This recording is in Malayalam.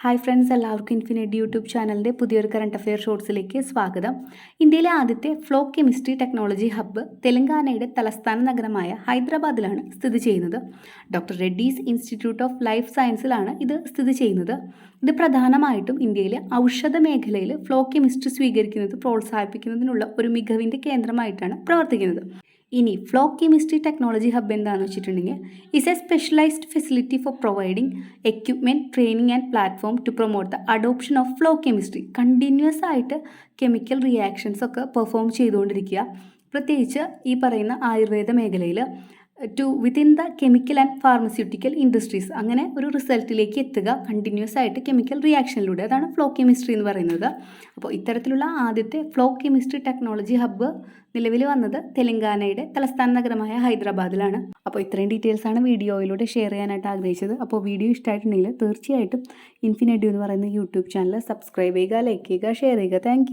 ഹായ് ഫ്രണ്ട്സ്, എല്ലാവർക്കും ഇൻഫിനിറ്റ് യൂട്യൂബ് ചാനലിൻ്റെ പുതിയൊരു കറണ്ട് അഫെയർ ഷോർട്സിലേക്ക് സ്വാഗതം. ഇന്ത്യയിലെ ആദ്യത്തെ ഫ്ലോ കെമിസ്ട്രി ടെക്നോളജി ഹബ്ബ് തെലങ്കാനയുടെ തലസ്ഥാന നഗരമായ ഹൈദരാബാദിലാണ് സ്ഥിതി ചെയ്യുന്നത്. Doctor Reddy's institute of life സയൻസിലാണ് ഇത് സ്ഥിതി ചെയ്യുന്നത്. ഇത് പ്രധാനമായിട്ടും ഇന്ത്യയിലെ ഔഷധ മേഖലയിൽ ഫ്ലോ കെമിസ്ട്രി സ്വീകരിക്കുന്നത് പ്രോത്സാഹിപ്പിക്കുന്നതിനുള്ള ഒരു മികവിൻ്റെ കേന്ദ്രമായിട്ടാണ് പ്രവർത്തിക്കുന്നത്. ഇനി ഫ്ലോ കെമിസ്ട്രി ടെക്നോളജി ഹബ്ബ് എന്താണെന്ന് വെച്ചിട്ടുണ്ടെങ്കിൽ is a specialized facility for providing equipment, training and platform to promote the adoption of flow chemistry. Continuous ആയിട്ട് കെമിക്കൽ റിയാക്ഷൻസ് ഒക്കെ പെർഫോം ചെയ്തുകൊണ്ടിരിക്കുക, പ്രത്യേകിച്ച് ഈ പറയുന്ന ആയുർവേദ മേഖലയിൽ within the chemical and pharmaceutical industries. അങ്ങനെ ഒരു റിസൾട്ടിലേക്ക് എത്തുക കണ്ടിന്യൂസ് ആയിട്ട് കെമിക്കൽ റിയാക്ഷനിലൂടെ, അതാണ് ഫ്ലോ കെമിസ്ട്രി എന്ന് പറയുന്നത്. അപ്പോൾ ഇത്തരത്തിലുള്ള ആദ്യത്തെ ഫ്ലോ കെമിസ്ട്രി ടെക്നോളജി ഹബ്ബ് നിലവിൽ വന്നത് തെലങ്കാനയുടെ തലസ്ഥാന നഗരമായ ഹൈദരാബാദിലാണ്. അപ്പോൾ ഇത്രയും ഡീറ്റെയിൽസാണ് വീഡിയോയിലൂടെ ഷെയർ ചെയ്യാനായിട്ട് ആഗ്രഹിച്ചത്. അപ്പോൾ വീഡിയോ ഇഷ്ടമായിട്ടുണ്ടെങ്കിൽ തീർച്ചയായിട്ടും ഇൻഫിനിറ്റ് എന്ന് പറയുന്ന യൂട്യൂബ് ചാനൽ സബ്സ്ക്രൈബ് ചെയ്യുക, ലൈക്ക് ചെയ്യുക, ഷെയർ ചെയ്യുക. താങ്ക്